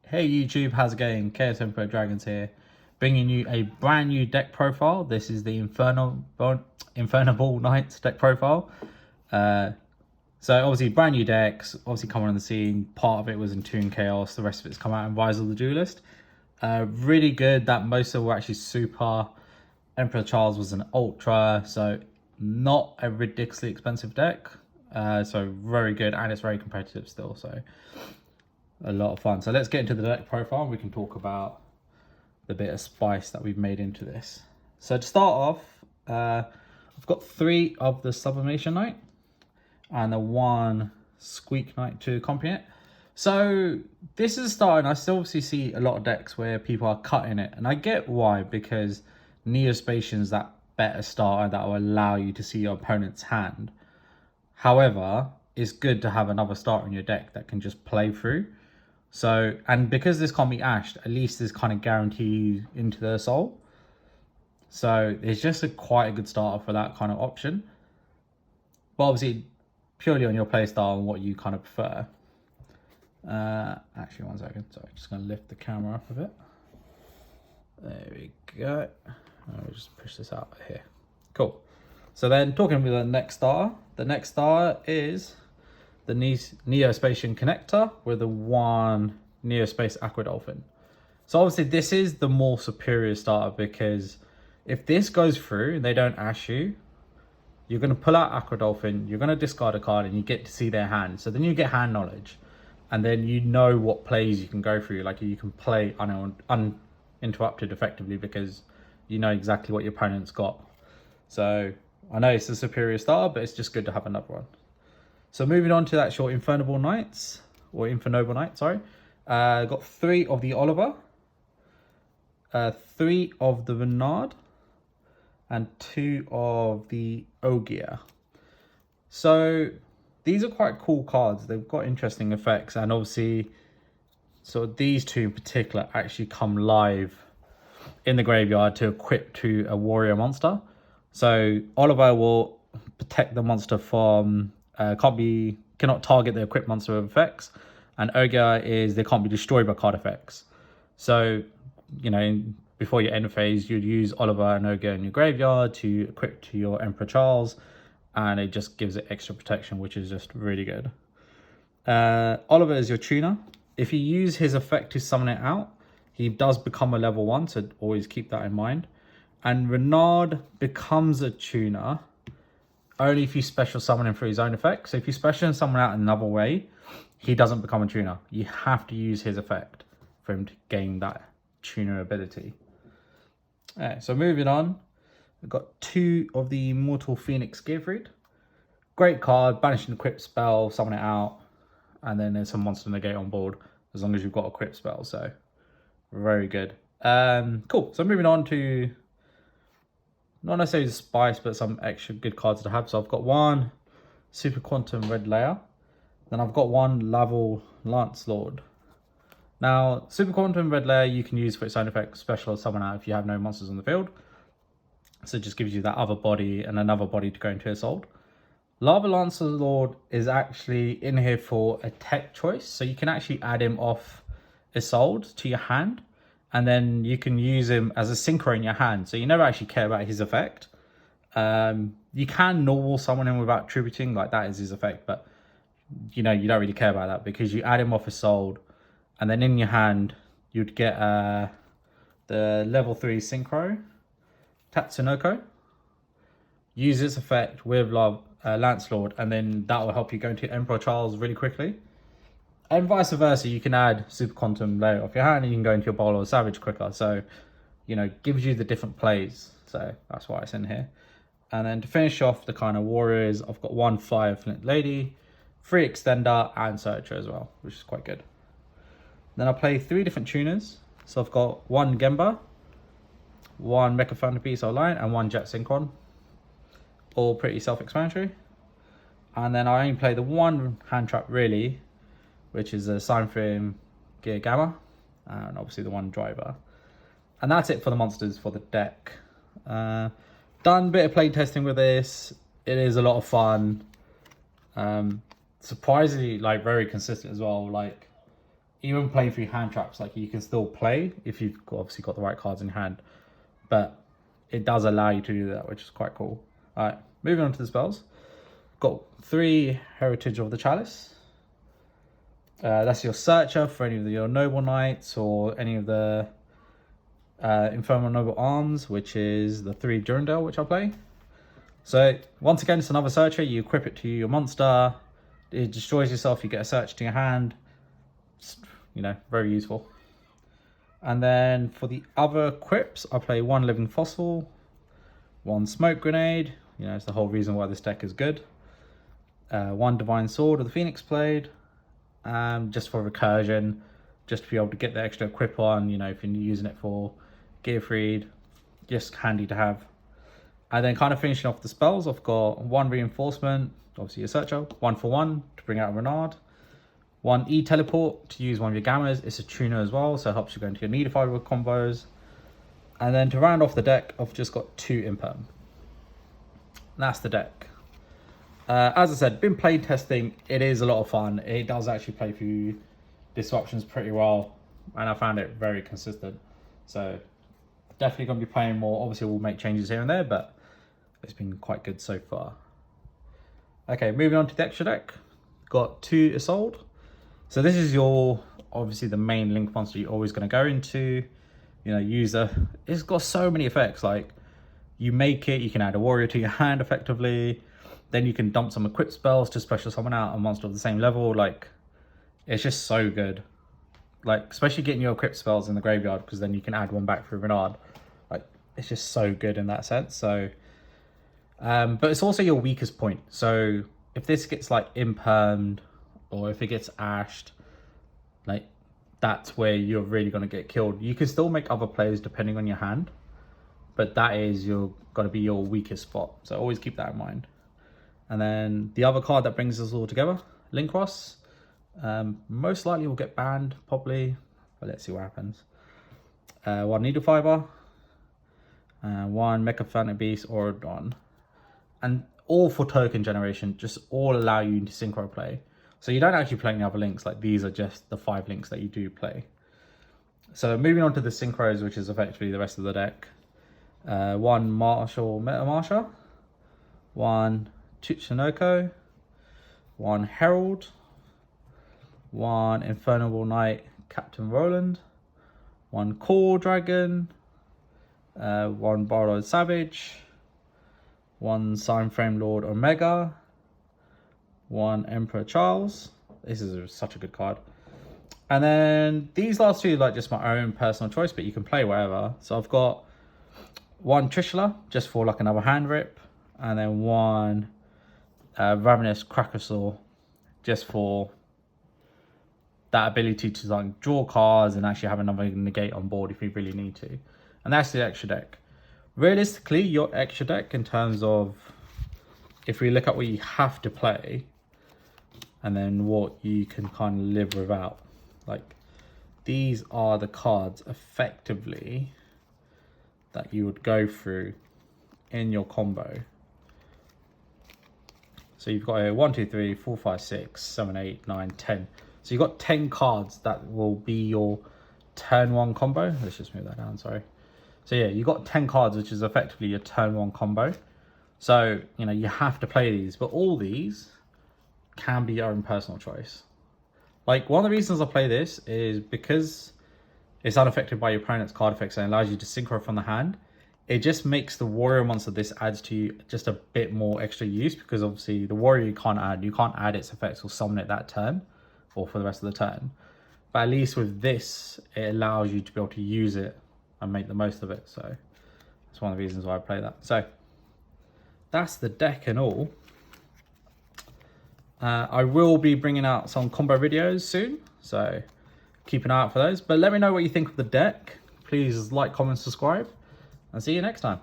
Hey YouTube, how's it going? KSM Dragons here, bringing you a brand new deck profile. This is the Infernoble Knights deck profile. So obviously brand new decks, obviously coming on the scene. Part of it was in Toon Chaos, the rest of it's come out in Rise of the Duelist. Really good that most of them were actually super. Emperor Charles was an ultra, so not a ridiculously expensive deck. So very good, and it's very competitive still, so a lot of fun. So let's get into the deck profile and we can talk about the bit of spice that we've made into this. So to start off, I've got 3 of the Sublimation Knight and the 1 Squeak Knight to accompany it. So this is starting. I still obviously see a lot of decks where people are cutting it, and I get why, because Neospatian's that better starter that will allow you to see your opponent's hand. However, it's good to have another starter in your deck that can just play through. So, and because this can't be ashed, at least this kind of guarantees into their soul. So it's just quite a good starter for that kind of option. But obviously, purely on your playstyle and what you kind of prefer. Actually, 1 second. Sorry, just going to lift the camera up a bit. There we go. I'll just push this out here. Cool. So then, talking with the next star. The next star is the Neospatian Connector with the 1 Neospace Aqua Dolphin. So obviously this is the more superior starter, because if this goes through and they don't ash you, you're going to pull out Aqua Dolphin, you're going to discard a card, and you get to see their hand. So then you get hand knowledge, and then you know what plays you can go through. Like, you can play uninterrupted effectively because you know exactly what your opponent's got. So I know it's a superior starter, but it's just good to have another one. So moving on to the actual Infernoble Knights, or Infernoble Knights, sorry. Got 3 of the Oliver, 3 of the Renard, and 2 of the Ogier. So these are quite cool cards. They've got interesting effects, and obviously, so these 2 in particular actually come live in the graveyard to equip to a warrior monster. So Oliver will protect the monster from cannot target the equipped monster with effects, and Ogre is they can't be destroyed by card effects. So, you know, before your end phase, you'd use Oliver and Ogre in your graveyard to equip to your Emperor Charles, and it just gives it extra protection, which is just really good. Oliver is your tuner. If you use his effect to summon it out, he does become a level 1, so always keep that in mind. And Renard becomes a tuner only if you special summon him for his own effect. So if you special summon out another way, he doesn't become a tuner. You have to use his effect for him to gain that tuner ability. Alright, so moving on, I've got 2 of the Immortal Phoenix Gearfried. Great card, banish an equip spell, summon it out, and then there's some monster negate on board as long as you've got equip spells. So very good. Cool. So moving on to not necessarily the spice, but some extra good cards to have. So I've got 1 Super Quantum Red Layer. Then I've got 1 Laval Lance Lord. Now, Super Quantum Red Layer you can use for its own effect, special or summon out if you have no monsters on the field. So it just gives you that other body and another body to go into Assault. Lava Lancer Lord is actually in here for a tech choice. So you can actually add him off Assault to your hand, and then you can use him as a synchro in your hand. So you never actually care about his effect. You can normal summon him without tributing, like that is his effect, but you know, you don't really care about that because you add him off Assault, and then in your hand, you'd get the level 3 Synchro, Tatsunoko. Use this effect with Lance Lord, and then that will help you go into Emperor Charles really quickly. And vice versa, you can add Super Quantum Layer off your hand and you can go into your Bowl or Savage quicker. So, you know, gives you the different plays. So that's why it's in here. And then to finish off the kind of warriors, I've got 1 Fire Flint Lady, 3 Extender, and Searcher as well, which is quite good. Then I'll play 3 different tuners. So I've got 1 Gemba, 1 Mecha Thunder Piece Online, and 1 Jet Synchron. All pretty self-explanatory. And then I only play the 1 hand trap really, which is a Sign Frame Gear Gamma, and obviously the 1 driver. And that's it for the monsters for the deck. Done a bit of play testing with this. It is a lot of fun. Surprisingly, like, very consistent as well. Like, even playing through hand traps, like you can still play if you've obviously got the right cards in hand, but it does allow you to do that, which is quite cool. All right, moving on to the spells. Got 3 Heritage of the Chalice. That's your Searcher for any of your Noble Knights or any of the Infernal Noble Arms, which is the 3 Durandal, which I play. So once again, it's another Searcher. You equip it to your monster. It destroys yourself. You get a Search to your hand. It's, you know, very useful. And then for the other equips, I play 1 Living Fossil, 1 Smoke Grenade. You know, it's the whole reason why this deck is good. 1 Divine Sword of the Phoenix Blade. Just for recursion, just to be able to get the extra equip on, you know, if you're using it for Gearfried, just handy to have. And then kind of finishing off the spells, I've got 1 Reinforcement, obviously your Searcher, 1 for 1 to bring out a Renard, 1 E-Teleport to use one of your Gammas. It's a tuner as well, so it helps you go into your Needified with combos. And then to round off the deck, I've just got 2 Imperm. That's the deck. As I said, been play testing. It is a lot of fun. It does actually play through disruptions pretty well, and I found it very consistent. So definitely going to be playing more. Obviously, we'll make changes here and there, but it's been quite good so far. Okay, moving on to the extra deck. Got 2 Isolde. So this is your, obviously the main link monster you're always going to go into. You know, it's got so many effects. Like you make it, you can add a warrior to your hand effectively. Then you can dump some equipped spells to special summon out a monster of the same level. Like, it's just so good. Like, especially getting your equipped spells in the graveyard, because then you can add one back for Renard. Like, it's just so good in that sense. So, but it's also your weakest point. So, if this gets, like, impermed, or if it gets ashed, like, that's where you're really going to get killed. You can still make other plays depending on your hand, but that is going to be your weakest spot. So, always keep that in mind. And then the other card that brings us all together, Synchros. Most likely will get banned, probably, but let's see what happens. 1 Needle Fiber, 1 Mecha Phantom Beast or Dawn. And all for token generation, just all allow you to synchro play. So you don't actually play any other links, like these are just the 5 links that you do play. So moving on to the synchros, which is effectively the rest of the deck. 1 Martial Meta Marsha, 1 Chichinoko, 1 Herald, 1 Infernoble Knight Captain Roland, 1 Core Dragon, 1 Borrowed Savage, 1 Sign Frame Lord Omega, 1 Emperor Charles. This is such a good card. And then these last 2 are like just my own personal choice, but you can play wherever. So I've got 1 Trishula, just for like another hand rip, and then 1 Ravenous Crackersaw, just for that ability to like draw cards and actually have another negate on board if you really need to. And that's the extra deck. Realistically, your extra deck in terms of, if we look at what you have to play and then what you can kind of live without, like these are the cards effectively that you would go through in your combo. So you've got a 1, 2, 3, 4, 5, 6, 7, 8, 9, 10. So you've got 10 cards that will be your turn 1 combo. Let's just move that down, sorry. So yeah, you've got 10 cards, which is effectively your turn 1 combo. So, you know, you have to play these, but all these can be your own personal choice. Like, one of the reasons I play this is because it's unaffected by your opponent's card effects and allows you to synchro from the hand. It just makes the warrior monster this adds to you just a bit more extra use, because obviously the warrior you can't add its effects or summon it that turn or for the rest of the turn. But at least with this, it allows you to be able to use it and make the most of it. So that's one of the reasons why I play that. So that's the deck and all. I will be bringing out some combo videos soon, so keep an eye out for those. But let me know what you think of the deck. Please like, comment, subscribe, and see you next time.